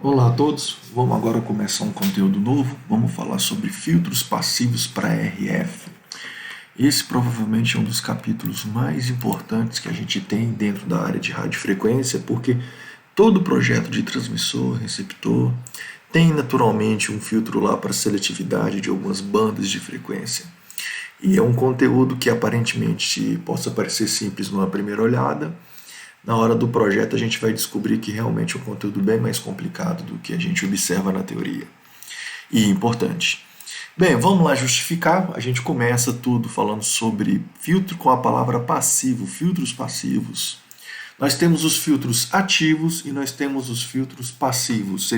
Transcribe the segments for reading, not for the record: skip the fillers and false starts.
Olá a todos, vamos agora começar um conteúdo novo. Vamos falar sobre filtros passivos para RF. Esse provavelmente é um dos capítulos mais importantes que a gente tem dentro da área de radiofrequência, porque todo projeto de transmissor, receptor, tem naturalmente um filtro lá para seletividade de algumas bandas de frequência. E é um conteúdo que aparentemente possa parecer simples numa primeira olhada. Na hora do projeto a gente vai descobrir que realmente é um conteúdo bem mais complicado do que a gente observa na teoria. E importante. Bem, vamos lá justificar. A gente começa tudo falando sobre filtro com a palavra passivo, filtros passivos. Nós temos os filtros ativos e nós temos os filtros passivos.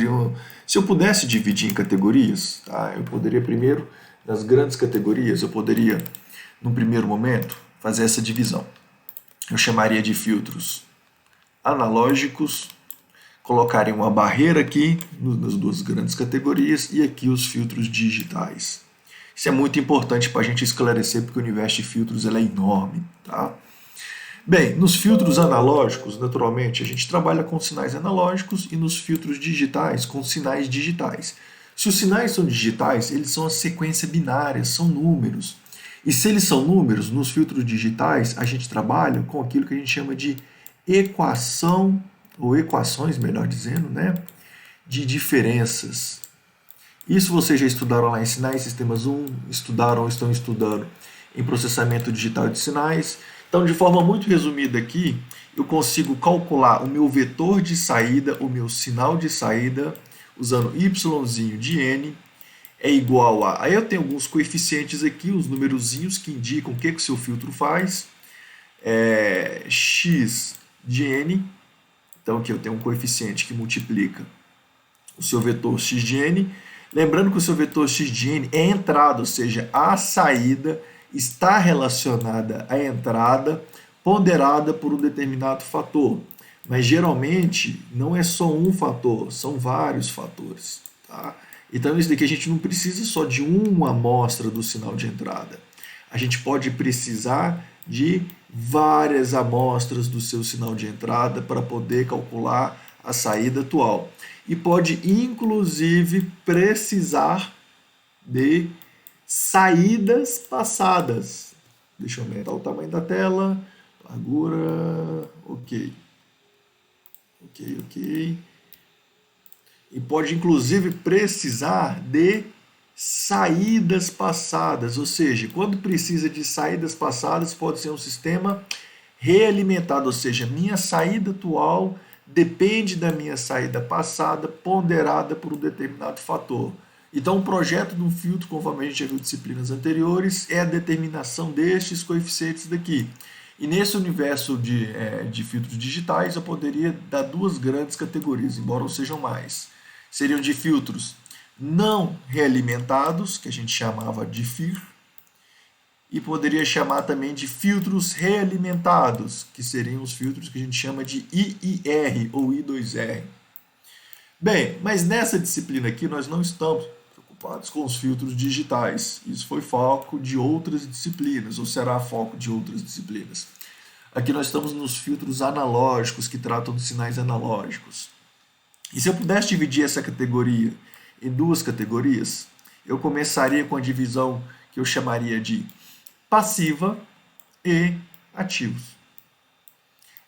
Se eu pudesse dividir em categorias, tá? Eu poderia primeiro, nas grandes categorias, eu poderia, num primeiro momento, fazer essa divisão. Eu chamaria de filtros analógicos, colocaria uma barreira aqui nas duas grandes categorias e aqui os filtros digitais. Isso é muito importante para a gente esclarecer porque o universo de filtros é enorme, tá? Bem, nos filtros analógicos, naturalmente, a gente trabalha com sinais analógicos e nos filtros digitais com sinais digitais. Se os sinais são digitais, eles são a sequência binária, são números. E se eles são números, nos filtros digitais, a gente trabalha com aquilo que a gente chama de equação, ou equações, melhor dizendo, né, de diferenças. Isso vocês já estudaram lá em Sinais Sistemas 1, estudaram ou estão estudando em processamento digital de sinais. Então, de forma muito resumida aqui, eu consigo calcular o meu vetor de saída, o meu sinal de saída, usando y de n, é igual a... Aí eu tenho alguns coeficientes aqui, os numerozinhos que indicam o que o seu filtro faz. X de n, então aqui eu tenho um coeficiente que multiplica o seu vetor x de n. Lembrando que o seu vetor x de n é entrada, ou seja, a saída está relacionada à entrada ponderada por um determinado fator. Mas geralmente não é só um fator, são vários fatores. Tá? Então isso daqui a gente não precisa só de uma amostra do sinal de entrada. A gente pode precisar de várias amostras do seu sinal de entrada para poder calcular a saída atual. E pode, inclusive, precisar de saídas passadas. Deixa eu aumentar o tamanho da tela. Largura. Ok. E pode, inclusive, precisar de saídas passadas, ou seja, quando precisa de saídas passadas, pode ser um sistema realimentado, ou seja, minha saída atual depende da minha saída passada, ponderada por um determinado fator. Então, o projeto de um filtro, conforme a gente já viu em disciplinas anteriores, é a determinação destes coeficientes daqui. E nesse universo de filtros digitais, eu poderia dar duas grandes categorias, embora não sejam mais. Seriam de filtros não realimentados, que a gente chamava de FIR, e poderia chamar também de filtros realimentados, que seriam os filtros que a gente chama de IIR ou I2R. Bem, mas nessa disciplina aqui nós não estamos preocupados com os filtros digitais. Isso foi foco de outras disciplinas, ou será foco de outras disciplinas. Aqui nós estamos nos filtros analógicos, que tratam de sinais analógicos. E se eu pudesse dividir essa categoria em duas categorias, eu começaria com a divisão que eu chamaria de passiva e ativos.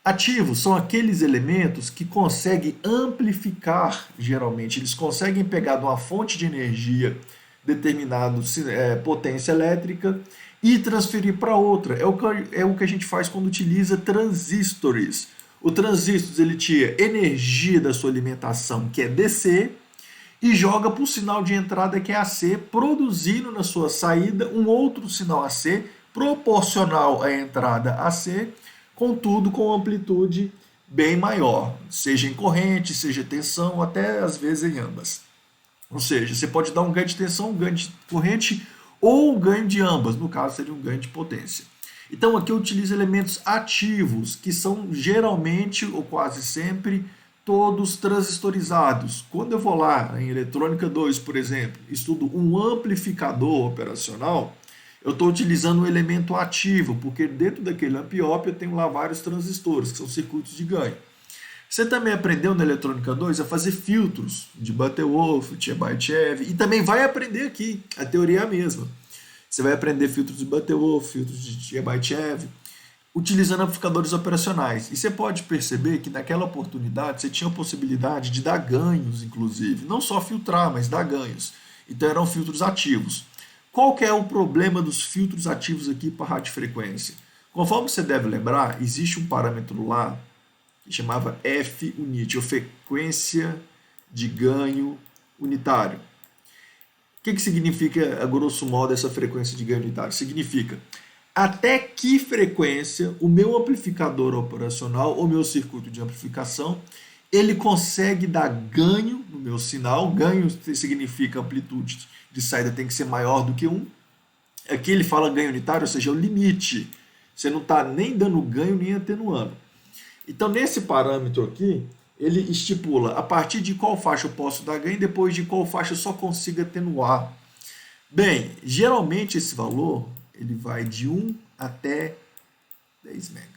Ativos são aqueles elementos que conseguem amplificar, geralmente, eles conseguem pegar de uma fonte de energia determinada potência elétrica e transferir para outra. É o que a gente faz quando utiliza transistores. O transistor ele tira energia da sua alimentação, que é DC, e joga para o sinal de entrada que é AC, produzindo na sua saída um outro sinal AC proporcional à entrada AC, contudo com amplitude bem maior, seja em corrente, seja tensão, até às vezes em ambas. Ou seja, você pode dar um ganho de tensão, um ganho de corrente ou um ganho de ambas, no caso seria um ganho de potência. Então aqui eu utilizo elementos ativos, que são geralmente ou quase sempre todos transistorizados. Quando eu vou lá em eletrônica 2, por exemplo, estudo um amplificador operacional, eu estou utilizando um elemento ativo, porque dentro daquele ampliópio eu tenho lá vários transistores, que são circuitos de ganho. Você também aprendeu na Eletrônica 2 a fazer filtros de Butterworth, Chebyshev, e também vai aprender aqui, a teoria é a mesma. Você vai aprender filtros de Butterworth, filtros de Chebyshev, utilizando amplificadores operacionais. E você pode perceber que naquela oportunidade você tinha a possibilidade de dar ganhos, inclusive. Não só filtrar, mas dar ganhos. Então eram filtros ativos. Qual que é o problema dos filtros ativos aqui para radiofrequência? Conforme você deve lembrar, existe um parâmetro lá que chamava F-unit, ou frequência de ganho unitário. O que significa, a grosso modo, essa frequência de ganho unitário? Significa até que frequência o meu amplificador operacional ou meu circuito de amplificação ele consegue dar ganho no meu sinal. Ganho significa amplitude de saída tem que ser maior do que 1. Aqui ele fala ganho unitário, ou seja, é o limite. Você não está nem dando ganho nem atenuando. Então, nesse parâmetro aqui, ele estipula a partir de qual faixa eu posso dar ganho e depois de qual faixa eu só consigo atenuar. Bem, geralmente esse valor ele vai de 1 até 10 MHz.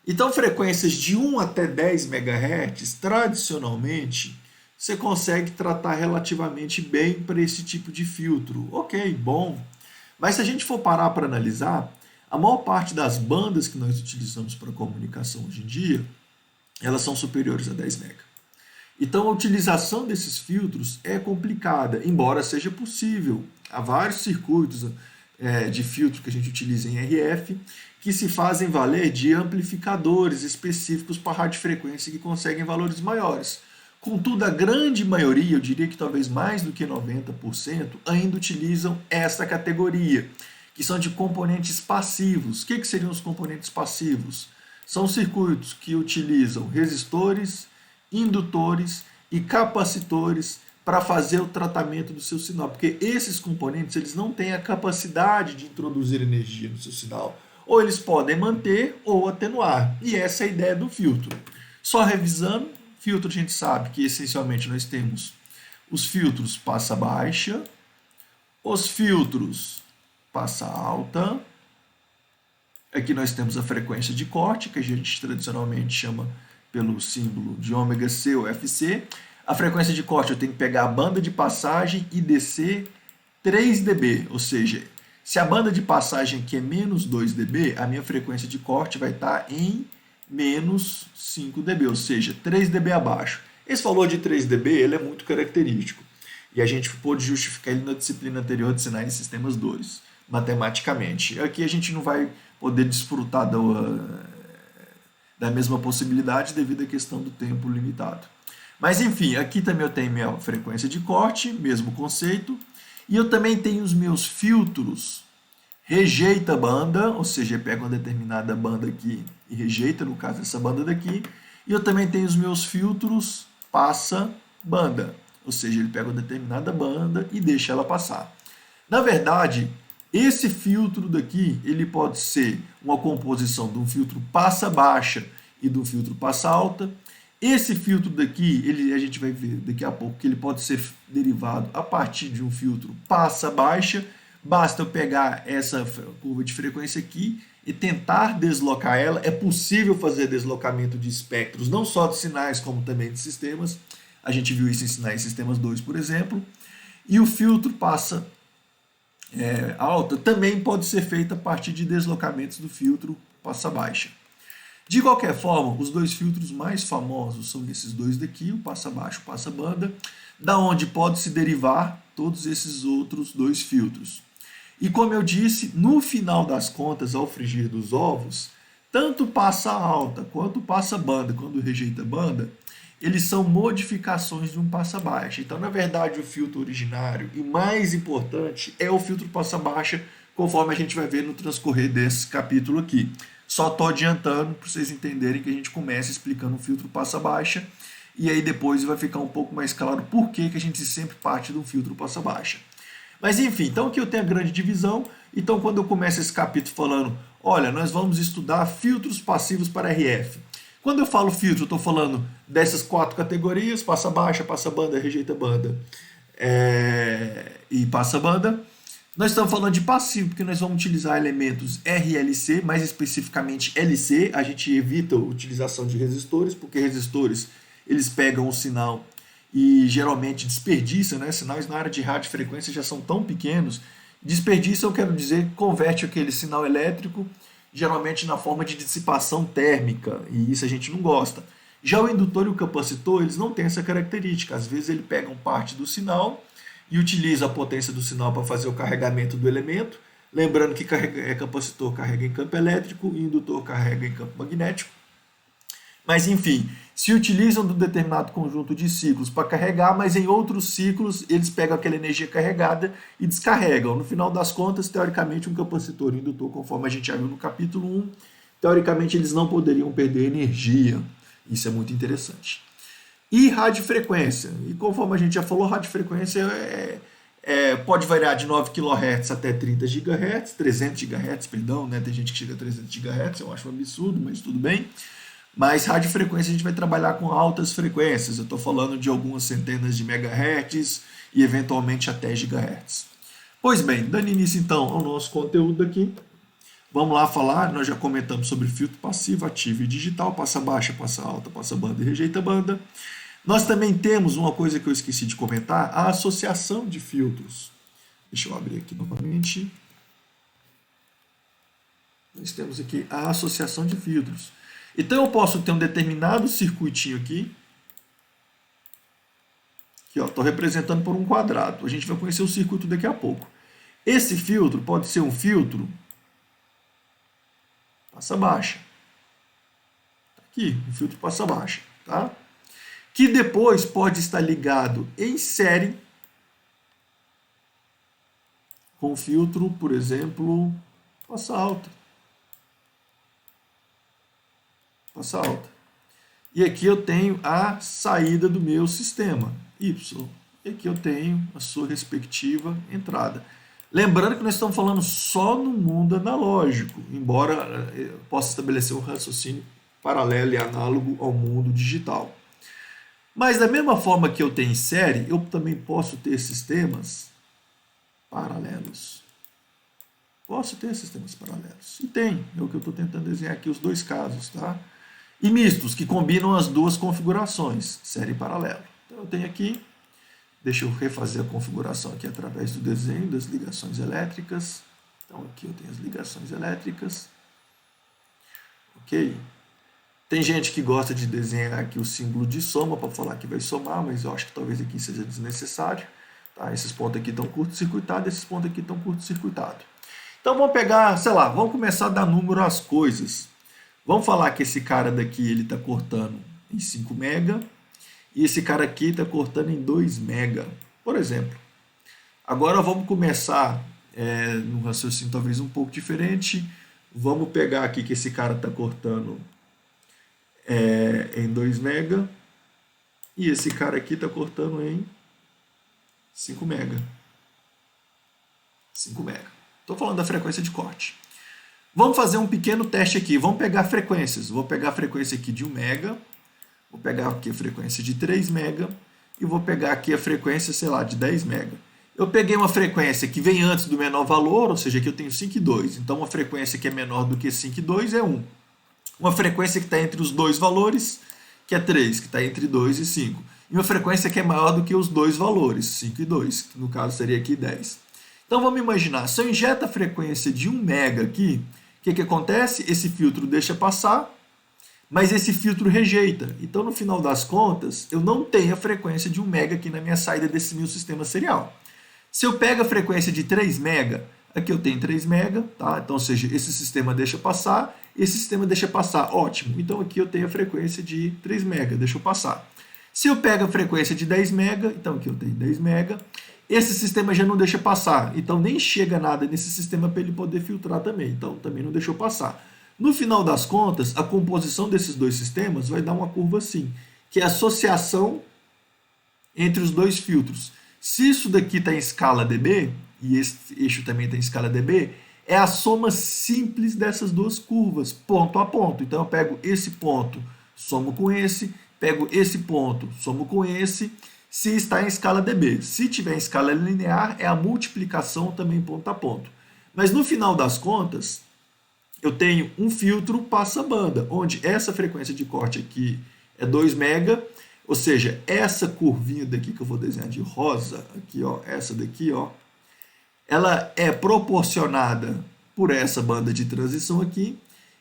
Então, frequências de 1 até 10 MHz, tradicionalmente, você consegue tratar relativamente bem para esse tipo de filtro. Ok, bom. Mas se a gente for parar para analisar, a maior parte das bandas que nós utilizamos para comunicação hoje em dia, elas são superiores a 10 MHz. Então, a utilização desses filtros é complicada, embora seja possível. Há vários circuitos de filtro que a gente utiliza em RF que se fazem valer de amplificadores específicos para radiofrequência que conseguem valores maiores. Contudo, a grande maioria, eu diria que talvez mais do que 90%, ainda utilizam essa categoria, que são de componentes passivos. O que seriam os componentes passivos? São circuitos que utilizam resistores, indutores e capacitores para fazer o tratamento do seu sinal, porque esses componentes eles não têm a capacidade de introduzir energia no seu sinal, ou eles podem manter ou atenuar, e essa é a ideia do filtro. Só revisando, filtro a gente sabe que essencialmente nós temos os filtros passa baixa, os filtros passa alta, aqui nós temos a frequência de corte, que a gente tradicionalmente chama pelo símbolo de ômega C ou FC. A frequência de corte eu tenho que pegar a banda de passagem e descer 3 dB, ou seja, se a banda de passagem aqui é menos 2 dB, a minha frequência de corte vai estar em menos 5 dB, ou seja, 3 dB abaixo. Esse valor de 3 dB ele é muito característico e a gente pôde justificar ele na disciplina anterior de sinais e sistemas 2, matematicamente. Aqui a gente não vai poder desfrutar da mesma possibilidade devido à questão do tempo limitado. Mas enfim, aqui também eu tenho minha frequência de corte, mesmo conceito, e eu também tenho os meus filtros rejeita banda, ou seja, pega uma determinada banda aqui e rejeita, no caso essa banda daqui, e eu também tenho os meus filtros passa banda, ou seja, ele pega uma determinada banda e deixa ela passar. Na verdade, esse filtro daqui, ele pode ser uma composição de um filtro passa baixa e de um filtro passa alta. Esse filtro daqui, a gente vai ver daqui a pouco que ele pode ser derivado a partir de um filtro passa baixa. Basta eu pegar essa curva de frequência aqui e tentar deslocar ela. É possível fazer deslocamento de espectros, não só de sinais, como também de sistemas. A gente viu isso em sinais e sistemas 2, por exemplo. E o filtro passa alta também pode ser feito a partir de deslocamentos do filtro passa baixa. De qualquer forma, os dois filtros mais famosos são esses dois daqui, o passa baixo e o passa banda, da onde pode se derivar todos esses outros dois filtros. E como eu disse, no final das contas, ao frigir dos ovos, tanto passa alta quanto passa banda, quando rejeita banda, eles são modificações de um passa baixa. Então, na verdade, o filtro originário e mais importante é o filtro passa baixa, conforme a gente vai ver no transcorrer desse capítulo aqui. Só estou adiantando para vocês entenderem que a gente começa explicando o filtro passa baixa e aí depois vai ficar um pouco mais claro por que a gente sempre parte do filtro passa baixa. Mas enfim, então aqui eu tenho a grande divisão. Então quando eu começo esse capítulo falando, olha, nós vamos estudar filtros passivos para RF. Quando eu falo filtro, eu estou falando dessas 4 categorias, passa baixa, passa banda, rejeita banda e passa banda. Nós estamos falando de passivo, porque nós vamos utilizar elementos RLC, mais especificamente LC. A gente evita a utilização de resistores, porque resistores eles pegam o sinal e geralmente desperdiçam, né? Sinais na área de radiofrequência já são tão pequenos. Desperdício, eu quero dizer, converte aquele sinal elétrico geralmente na forma de dissipação térmica, e isso a gente não gosta. Já o indutor e o capacitor, eles não têm essa característica. Às vezes ele pegam parte do sinal e utiliza a potência do sinal para fazer o carregamento do elemento. Lembrando que capacitor carrega em campo elétrico e indutor carrega em campo magnético. Mas, enfim, se utilizam de um determinado conjunto de ciclos para carregar, mas em outros ciclos eles pegam aquela energia carregada e descarregam. No final das contas, teoricamente, um capacitor e um indutor, conforme a gente já viu no capítulo 1, teoricamente eles não poderiam perder energia. Isso é muito interessante. E radiofrequência. E conforme a gente já falou, radiofrequência pode variar de 9 kHz até 30 GHz, 300 GHz, perdão, né? Tem gente que chega a 300 GHz, eu acho um absurdo, mas tudo bem. Mas radiofrequência a gente vai trabalhar com altas frequências. Eu estou falando de algumas centenas de megahertz e eventualmente até gigahertz. Pois bem, dando início então ao nosso conteúdo aqui, vamos lá falar. Nós já comentamos sobre filtro passivo, ativo e digital, passa baixa, passa alta, passa banda e rejeita banda. Nós também temos uma coisa que eu esqueci de comentar, a associação de filtros. Deixa eu abrir aqui novamente. Nós temos aqui a associação de filtros. Então eu posso ter um determinado circuitinho aqui. Aqui, ó, estou representando por um quadrado. A gente vai conhecer o circuito daqui a pouco. Esse filtro pode ser um filtro passa baixa. Aqui, um filtro passa baixa, tá? Que depois pode estar ligado em série com filtro, por exemplo, passa alta. Passa alta. E aqui eu tenho a saída do meu sistema, Y. E aqui eu tenho a sua respectiva entrada. Lembrando que nós estamos falando só no mundo analógico, embora eu possa estabelecer um raciocínio paralelo e análogo ao mundo digital. Mas da mesma forma que eu tenho em série, eu também posso ter sistemas paralelos. Posso ter sistemas paralelos. E tem. É o que eu estou tentando desenhar aqui, os dois casos, tá? E mistos, que combinam as duas configurações, série e paralelo. Então eu tenho aqui, deixa eu refazer a configuração aqui através do desenho das ligações elétricas. Então aqui eu tenho as ligações elétricas. Ok? Tem gente que gosta de desenhar aqui o símbolo de soma para falar que vai somar, mas eu acho que talvez aqui seja desnecessário. Tá? Esses pontos aqui estão curto-circuitados, esses pontos aqui estão curto-circuitados. Então vamos pegar, sei lá, vamos começar a dar número às coisas. Vamos falar que esse cara daqui ele está cortando em 5 mega e esse cara aqui está cortando em 2 mega, por exemplo. Agora vamos começar num raciocínio talvez um pouco diferente. Vamos pegar aqui que esse cara está cortando em 2 mega e esse cara aqui está cortando em 5 mega. 5 mega. Estou falando da frequência de corte. Vamos fazer um pequeno teste aqui. Vamos pegar frequências. Vou pegar a frequência aqui de 1 mega, vou pegar aqui a frequência de 3 mega e vou pegar aqui a frequência, sei lá, de 10 mega. Eu peguei uma frequência que vem antes do menor valor, ou seja, aqui eu tenho 5,2. Então, uma frequência que é menor do que 5,2 é 1. Uma frequência que está entre os dois valores, que é 3, que está entre 2 e 5. E uma frequência que é maior do que os dois valores, 5 e 2, que no caso seria aqui 10. Então, vamos imaginar, se eu injeto a frequência de 1 mega aqui, o que acontece? Esse filtro deixa passar, mas esse filtro rejeita. Então, no final das contas, eu não tenho a frequência de 1 mega aqui na minha saída desse meu sistema serial. Se eu pego a frequência de 3 mega, aqui eu tenho 3 mega, tá? Então, ou seja, esse sistema deixa passar, esse sistema deixa passar, ótimo. Então, aqui eu tenho a frequência de 3 mega, deixa eu passar. Se eu pego a frequência de 10 mega, então aqui eu tenho 10 mega, esse sistema já não deixa passar, então nem chega nada nesse sistema para ele poder filtrar também, então também não deixou passar. No final das contas, a composição desses dois sistemas vai dar uma curva assim, que é a associação entre os dois filtros. Se isso daqui está em escala dB, e esse eixo também está em escala dB, é a soma simples dessas duas curvas, ponto a ponto. Então eu pego esse ponto, somo com esse, pego esse ponto, somo com esse, se está em escala dB. Se tiver em escala linear, é a multiplicação também ponto a ponto. Mas no final das contas, eu tenho um filtro passa-banda, onde essa frequência de corte aqui é 2 mega, ou seja, essa curvinha daqui que eu vou desenhar de rosa, aqui, ó, essa daqui, ó, ela é proporcionada por essa banda de transição aqui,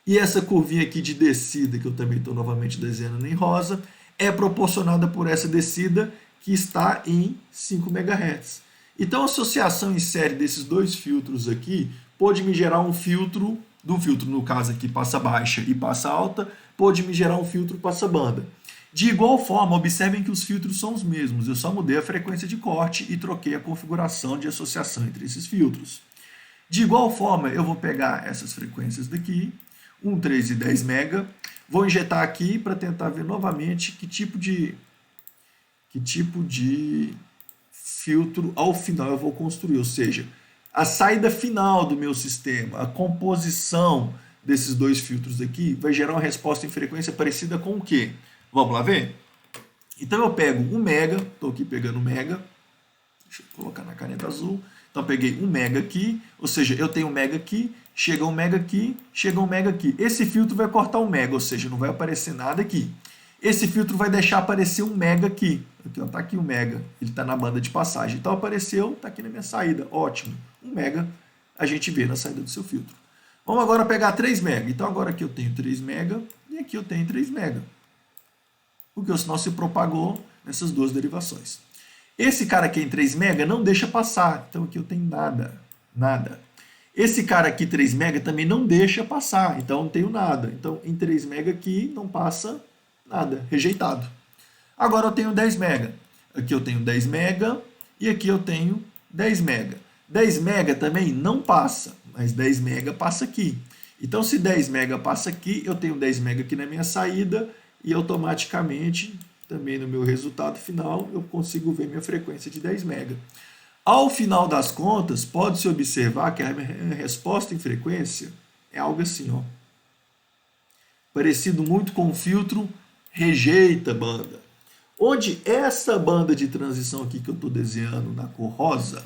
e essa curvinha aqui de descida, que eu também estou novamente desenhando em rosa, é proporcionada por essa descida que está em 5 MHz. Então, a associação em série desses dois filtros aqui pode me gerar um filtro, no caso aqui passa baixa e passa alta, pode me gerar um filtro passa banda. De igual forma, observem que os filtros são os mesmos, eu só mudei a frequência de corte e troquei a configuração de associação entre esses filtros. De igual forma, eu vou pegar essas frequências daqui, 1, 3 e 10 mega, vou injetar aqui para tentar ver novamente que tipo de filtro ao final eu vou construir, ou seja, a saída final do meu sistema, a composição desses dois filtros aqui vai gerar uma resposta em frequência parecida com o quê? Vamos lá ver? Então eu pego 1 mega, estou aqui pegando 1 mega, deixa eu colocar na caneta azul, então peguei 1 mega aqui, ou seja, eu tenho 1 mega aqui, chega 1 mega aqui, chega 1 mega aqui. Esse filtro vai cortar 1 mega, ou seja, não vai aparecer nada aqui. Esse filtro vai deixar aparecer 1 mega aqui. Aqui, ó, tá aqui 1 mega, ele está na banda de passagem. Então apareceu, está aqui na minha saída, ótimo. 1 mega a gente vê na saída do seu filtro. Vamos agora pegar 3 mega. Então agora aqui eu tenho 3 mega e aqui eu tenho 3 mega. Porque o sinal se propagou nessas duas derivações. Esse cara aqui em 3 mega não deixa passar. Então aqui eu tenho nada. Esse cara aqui 3 mega também não deixa passar. Então eu não tenho nada. Então em 3 mega aqui não passa nada. Rejeitado. Agora eu tenho 10 mega. Aqui eu tenho 10 mega e aqui eu tenho 10 mega. 10 mega também não passa, mas 10 mega passa aqui. Então se 10 mega passa aqui, eu tenho 10 mega aqui na minha saída e automaticamente, também no meu resultado final, eu consigo ver minha frequência de 10 mega. Ao final das contas, pode-se observar que a minha resposta em frequência é algo assim, ó. Parecido muito com o filtro rejeita banda. Onde essa banda de transição aqui que eu estou desenhando na cor rosa,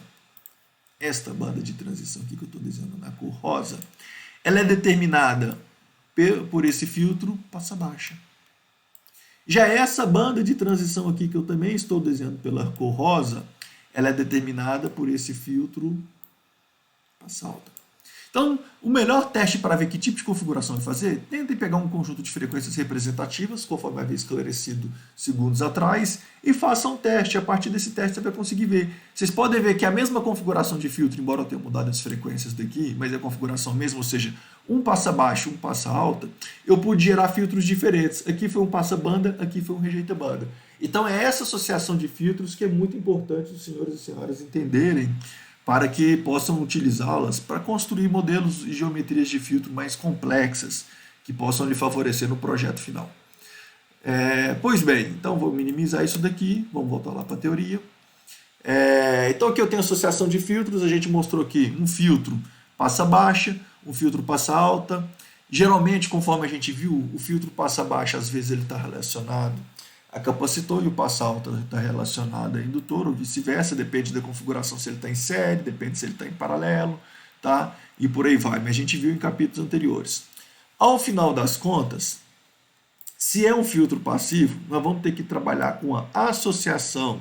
esta banda de transição aqui que eu estou desenhando na cor rosa, ela é determinada por esse filtro passa baixa. Já essa banda de transição aqui que eu também estou desenhando pela cor rosa, ela é determinada por esse filtro passa alta. Então, o melhor teste para ver que tipo de configuração vai fazer, tentem pegar um conjunto de frequências representativas, conforme havia esclarecido segundos atrás, e façam um teste. A partir desse teste você vai conseguir ver. Vocês podem ver que a mesma configuração de filtro, embora eu tenha mudado as frequências daqui, mas é a configuração mesma, ou seja, um passa baixa, um passa alta, eu pude gerar filtros diferentes. Aqui foi um passa banda, aqui foi um rejeita banda. Então é essa associação de filtros que é muito importante os senhores e senhoras entenderem, para que possam utilizá-las para construir modelos e geometrias de filtro mais complexas, que possam lhe favorecer no projeto final. Pois bem, então vou minimizar isso daqui, vamos voltar lá para a teoria. Então aqui eu tenho associação de filtros, a gente mostrou aqui um filtro passa baixa, um filtro passa alta. Geralmente, conforme a gente viu, o filtro passa baixa, às vezes ele está relacionado a capacitor e o passa alta está relacionado a indutor, ou vice-versa, depende da configuração, se ele está em série, depende se ele está em paralelo, tá? E por aí vai, mas a gente viu em capítulos anteriores. Ao final das contas, se é um filtro passivo, nós vamos ter que trabalhar com a associação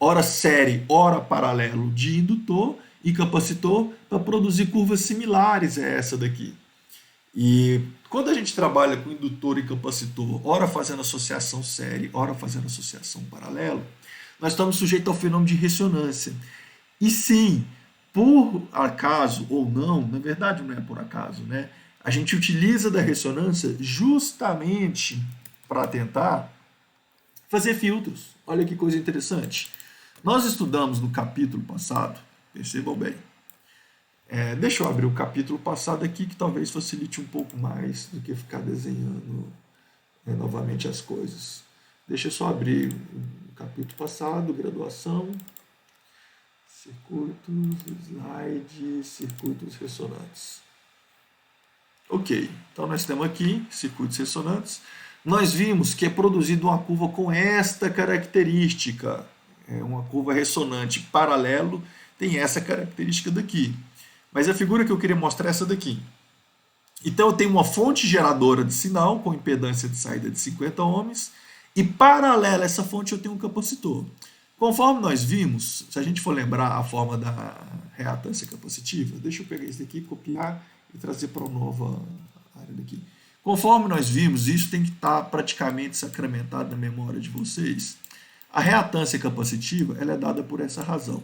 ora série, ora paralelo de indutor e capacitor para produzir curvas similares a essa daqui. E quando a gente trabalha com indutor e capacitor, ora fazendo associação série, ora fazendo associação paralelo, nós estamos sujeitos ao fenômeno de ressonância. E sim, por acaso ou não, na verdade não é por acaso, né? A gente utiliza da ressonância justamente para tentar fazer filtros. Olha que coisa interessante. Nós estudamos no capítulo passado, percebam bem, deixa eu abrir o capítulo passado aqui, que talvez facilite um pouco mais do que ficar desenhando novamente as coisas. Deixa eu só abrir o capítulo passado, graduação, circuitos, slide, circuitos ressonantes. Ok, então nós temos aqui circuitos ressonantes. Nós vimos que é produzido uma curva com esta característica. uma curva ressonante paralelo, tem essa característica daqui. Mas a figura que eu queria mostrar é essa daqui. Então eu tenho uma fonte geradora de sinal com impedância de saída de 50 ohms e paralela a essa fonte eu tenho um capacitor. Conforme nós vimos, se a gente for lembrar a forma da reatância capacitiva, deixa eu pegar isso daqui, copiar e trazer para uma nova área daqui. Conforme nós vimos, isso tem que estar praticamente sacramentado na memória de vocês. A reatância capacitiva ela é dada por essa razão.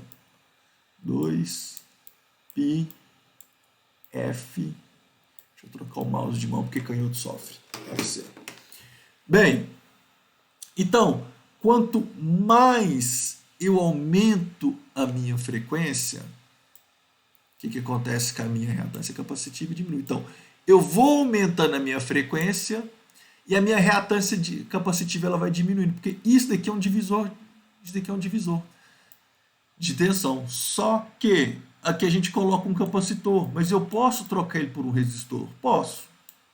2πf. Deixa eu trocar o mouse de mão porque canhoto sofre. FC. Bem, então, quanto mais eu aumento a minha frequência, o que acontece com a minha reatância capacitiva? Diminui. Então, eu vou aumentando a minha frequência e a minha reatância capacitiva ela vai diminuindo, porque isso daqui é um divisor, de tensão. Só que aqui a gente coloca um capacitor, mas eu posso trocar ele por um resistor? Posso.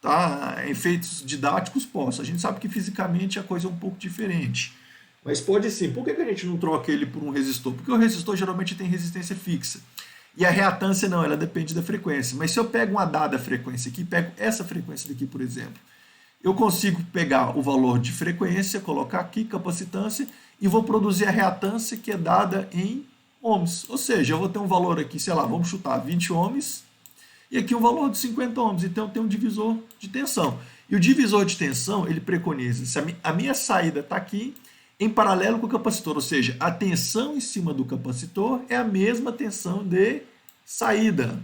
Tá? Efeitos didáticos posso. A gente sabe que fisicamente a coisa é um pouco diferente. Mas pode sim. Por que a gente não troca ele por um resistor? Porque o resistor geralmente tem resistência fixa. E a reatância não, ela depende da frequência. Mas se eu pego uma dada frequência aqui, pego essa frequência daqui, por exemplo, eu consigo pegar o valor de frequência, colocar aqui capacitância e vou produzir a reatância que é dada em ohms. Ou seja, eu vou ter um valor aqui, sei lá, vamos chutar 20 ohms e aqui um valor de 50 ohms. Então eu tenho um divisor de tensão. E o divisor de tensão, ele preconiza, se a minha saída está aqui, em paralelo com o capacitor, ou seja, a tensão em cima do capacitor é a mesma tensão de saída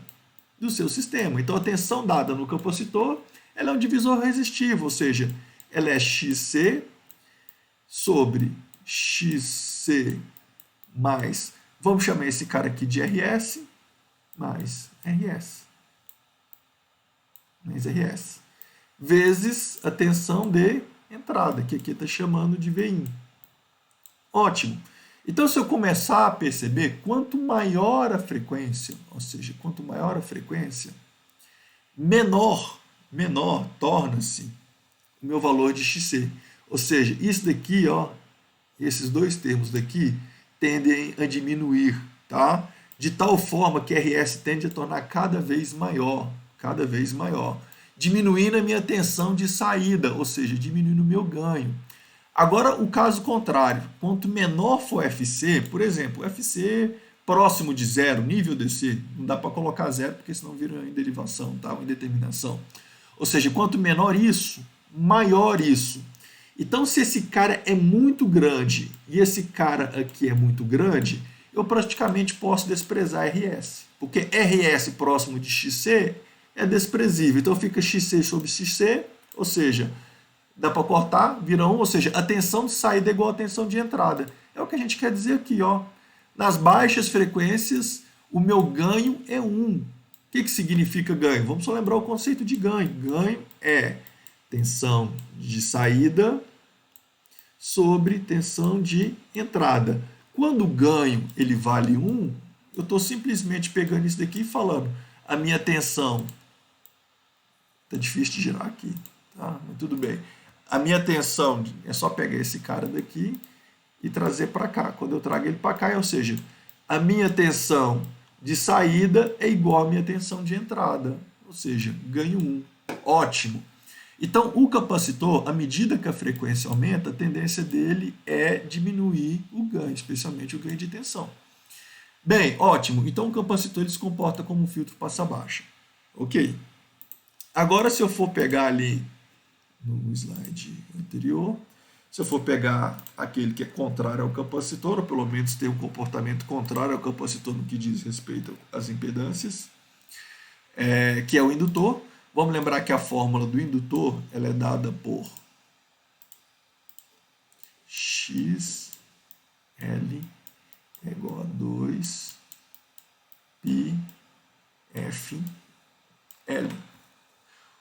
do seu sistema. Então a tensão dada no capacitor ela é um divisor resistivo, ou seja, ela é XC sobre XC mais, vamos chamar esse cara aqui de RS, mais RS. Mais RS. Vezes a tensão de entrada, que aqui está chamando de VIN. Ótimo. Então, se eu começar a perceber, quanto maior a frequência, ou seja, quanto maior a frequência, menor torna-se o meu valor de XC. Ou seja, isso daqui, ó, esses dois termos daqui, tendem a diminuir, tá? De tal forma que RS tende a tornar cada vez maior, diminuindo a minha tensão de saída, ou seja, diminuindo o meu ganho. Agora, o caso contrário, quanto menor for FC, por exemplo, FC próximo de zero, nível DC, não dá para colocar zero, porque senão vira uma inderivação, tá? Uma indeterminação. Ou seja, quanto menor isso, maior isso. Então, se esse cara é muito grande e esse cara aqui é muito grande, eu praticamente posso desprezar RS. Porque RS próximo de XC é desprezível. Então, fica XC sobre XC, ou seja, dá para cortar, vira 1, ou seja, a tensão de saída é igual à tensão de entrada. É o que a gente quer dizer aqui, ó. Nas baixas frequências, o meu ganho é 1. O que significa ganho? Vamos só lembrar o conceito de ganho. Ganho é tensão de saída sobre tensão de entrada. Quando o ganho ele vale 1, eu estou simplesmente pegando isso daqui e falando, a minha tensão, está difícil de girar aqui, tá? Mas tudo bem. A minha tensão, é só pegar esse cara daqui e trazer para cá. Quando eu trago ele para cá, ou seja, a minha tensão de saída é igual à minha tensão de entrada, ou seja, ganho 1. Ótimo. Então, o capacitor, à medida que a frequência aumenta, a tendência dele é diminuir o ganho, especialmente o ganho de tensão. Bem, ótimo. Então, o capacitor ele se comporta como um filtro passa-baixa. Ok. Agora, se eu for pegar ali no slide anterior, se eu for pegar aquele que é contrário ao capacitor, ou pelo menos tem um comportamento contrário ao capacitor no que diz respeito às impedâncias, que é o indutor. Vamos lembrar que a fórmula do indutor ela é dada por XL é igual a 2πfL.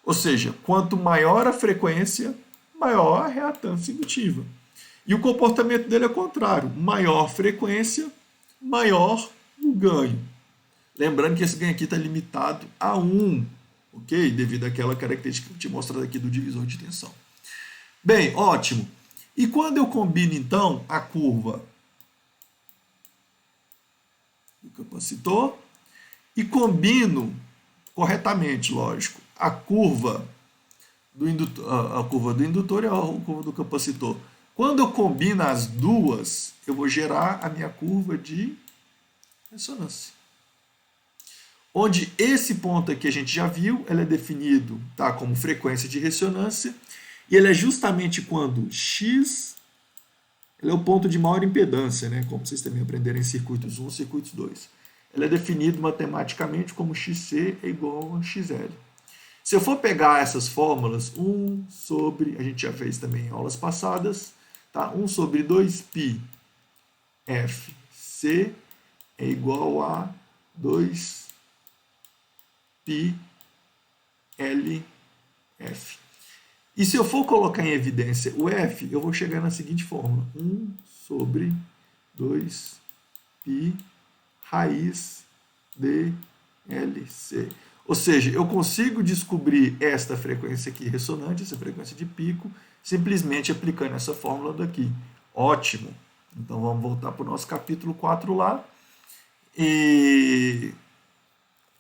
Ou seja, quanto maior a frequência, maior a reatância indutiva. E o comportamento dele é o contrário. Maior frequência, maior o ganho. Lembrando que esse ganho aqui está limitado a 1, ok? Devido àquela característica que eu te mostrei aqui do divisor de tensão. Bem, ótimo. E quando eu combino, então, a curva capacitor e combino corretamente, lógico, a curva do indutor e a curva do capacitor. Quando eu combino as duas, eu vou gerar a minha curva de ressonância. Onde esse ponto aqui a gente já viu, ele é definido, tá, como frequência de ressonância, e ele é justamente quando X ele é o ponto de maior impedância, né, como vocês também aprenderam em circuitos 1 e circuitos 2. Ele é definido matematicamente como XC é igual a XL. Se eu for pegar essas fórmulas, 1 sobre, a gente já fez também em aulas passadas, tá? 1 sobre 2π FC é igual a 2π LF. E se eu for colocar em evidência o F, eu vou chegar na seguinte fórmula. 1 sobre 2π raiz de LC. Ou seja, eu consigo descobrir esta frequência aqui ressonante, essa frequência de pico, simplesmente aplicando essa fórmula daqui. Ótimo! Então vamos voltar para o nosso capítulo 4 lá. E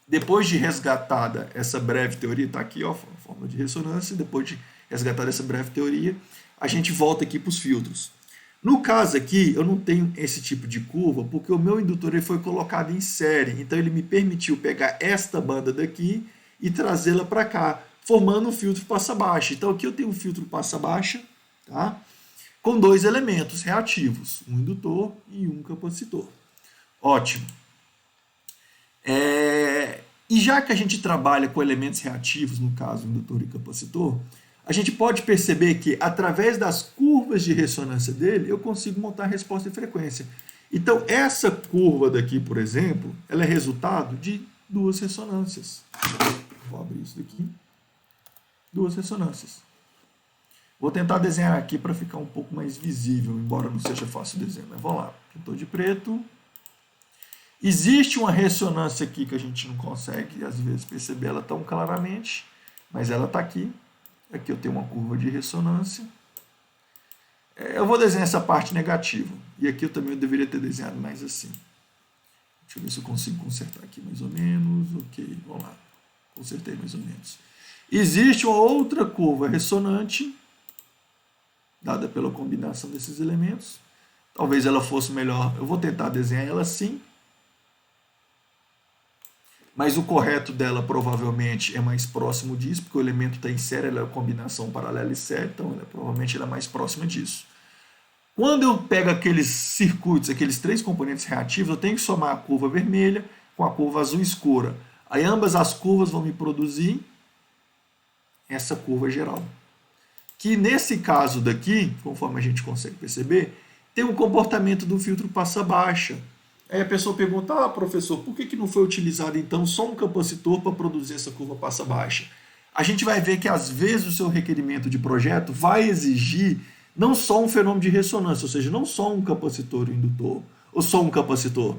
depois de resgatada essa breve teoria, está aqui, ó, a fórmula de ressonância, depois de resgatada essa breve teoria, a gente volta aqui para os filtros. No caso aqui, eu não tenho esse tipo de curva, porque o meu indutor ele foi colocado em série, então ele me permitiu pegar esta banda daqui e trazê-la para cá, formando um filtro passa-baixa. Então aqui eu tenho um filtro passa-baixa, tá? Com dois elementos reativos, um indutor e um capacitor. Ótimo. E já que a gente trabalha com elementos reativos, no caso indutor e capacitor, a gente pode perceber que através das curvas de ressonância dele, eu consigo montar a resposta de frequência. Então essa curva daqui, por exemplo, ela é resultado de duas ressonâncias. Vou abrir isso daqui. Duas ressonâncias. Vou tentar desenhar aqui para ficar um pouco mais visível, embora não seja fácil o desenho. Mas vamos lá. Pintor de preto. Existe uma ressonância aqui que a gente não consegue, às vezes, perceber ela tão claramente, mas ela está aqui. Aqui eu tenho uma curva de ressonância. Eu vou desenhar essa parte negativa. E aqui eu também deveria ter desenhado mais assim. Deixa eu ver se eu consigo consertar aqui mais ou menos. Ok, vamos lá. Consertei mais ou menos. Existe uma outra curva ressonante, dada pela combinação desses elementos. Talvez ela fosse melhor. Eu vou tentar desenhar ela assim. Mas o correto dela provavelmente é mais próximo disso, porque o elemento está em série, ela é uma combinação paralela e série, então provavelmente ela é mais próxima disso. Quando eu pego aqueles circuitos, aqueles três componentes reativos, eu tenho que somar a curva vermelha com a curva azul escura. Aí ambas as curvas vão me produzir essa curva geral. Que nesse caso daqui, conforme a gente consegue perceber, tem um comportamento do filtro passa-baixa. Aí a pessoa pergunta, professor, por que não foi utilizado então só um capacitor para produzir essa curva passa-baixa? A gente vai ver que às vezes o seu requerimento de projeto vai exigir não só um fenômeno de ressonância, ou seja, não só um capacitor ou indutor, ou só um capacitor.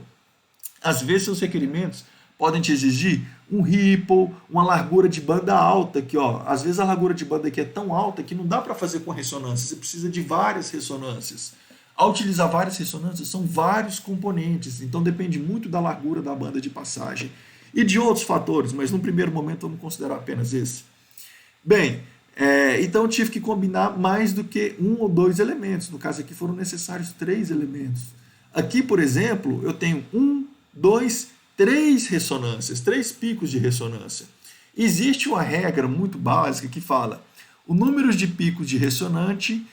Às vezes seus requerimentos podem te exigir um ripple, uma largura de banda alta, que ó, às vezes a largura de banda aqui é tão alta que não dá para fazer com ressonância, você precisa de várias ressonâncias. Ao utilizar várias ressonâncias, são vários componentes, então depende muito da largura da banda de passagem e de outros fatores, mas no primeiro momento vamos considerar apenas esse. Bem, então eu tive que combinar mais do que um ou dois elementos, no caso aqui foram necessários 3 elementos. Aqui, por exemplo, eu tenho 1, 2, 3 ressonâncias, 3 picos de ressonância. Existe uma regra muito básica que fala o número de picos de ressonante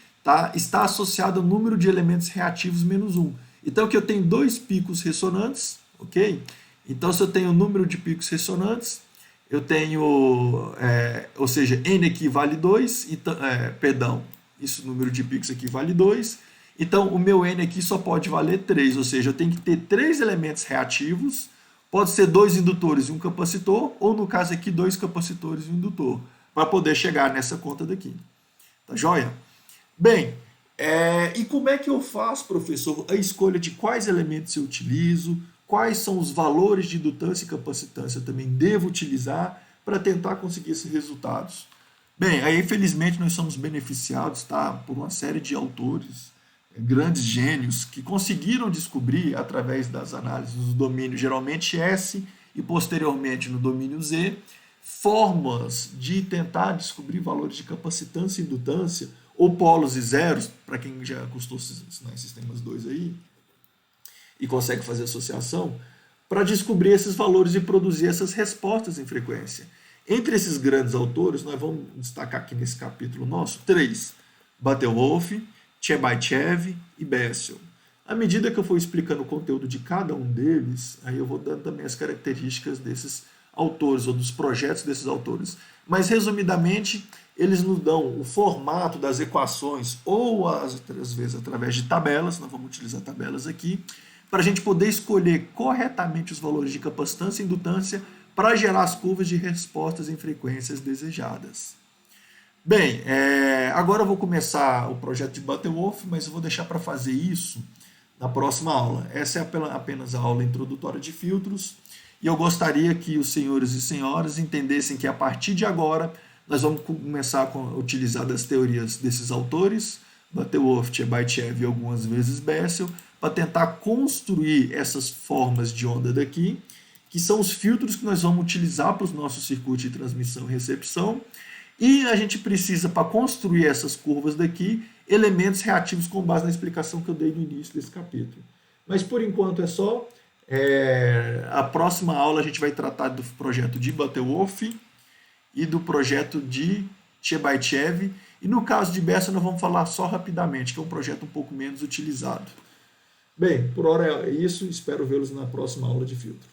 está associado ao número de elementos reativos menos 1. Então aqui eu tenho 2 picos ressonantes, ok? Então se eu tenho o número de picos ressonantes, eu tenho, ou seja, N aqui vale 2, então, isso número de picos aqui vale 2, então o meu N aqui só pode valer 3, ou seja, eu tenho que ter 3 elementos reativos, pode ser 2 indutores e um capacitor, ou no caso aqui 2 capacitores e um indutor, para poder chegar nessa conta daqui. Tá joia? Bem, e como é que eu faço, professor, a escolha de quais elementos eu utilizo, quais são os valores de indutância e capacitância eu também devo utilizar para tentar conseguir esses resultados? Bem, aí infelizmente nós somos beneficiados por uma série de autores grandes gênios que conseguiram descobrir, através das análises do domínio, geralmente S e posteriormente no domínio Z, formas de tentar descobrir valores de capacitância e indutância, ou polos e zeros, para quem já custou ensinar sistemas 2 aí, e consegue fazer associação, para descobrir esses valores e produzir essas respostas em frequência. Entre esses grandes autores, nós vamos destacar aqui nesse capítulo nosso 3, Butterworth, Chebyshev e Bessel. À medida que eu for explicando o conteúdo de cada um deles, aí eu vou dando também as características desses autores ou dos projetos desses autores. Mas, resumidamente, eles nos dão o formato das equações ou, às vezes, através de tabelas, nós vamos utilizar tabelas aqui, para a gente poder escolher corretamente os valores de capacitância e indutância para gerar as curvas de respostas em frequências desejadas. Bem, agora eu vou começar o projeto de Butterworth, mas eu vou deixar para fazer isso na próxima aula. Essa é apenas a aula introdutória de filtros, e eu gostaria que os senhores e senhoras entendessem que a partir de agora nós vamos começar a utilizar das teorias desses autores, Butterworth, Chebyshev e algumas vezes Bessel, para tentar construir essas formas de onda daqui, que são os filtros que nós vamos utilizar para os nossos circuitos de transmissão e recepção, e a gente precisa, para construir essas curvas daqui, elementos reativos com base na explicação que eu dei no início desse capítulo. Mas por enquanto é só. A próxima aula a gente vai tratar do projeto de Butterworth e do projeto de Chebyshev, e no caso de Bessel nós vamos falar só rapidamente, que é um projeto um pouco menos utilizado. Bem, por hora é isso, espero vê-los na próxima aula de filtro.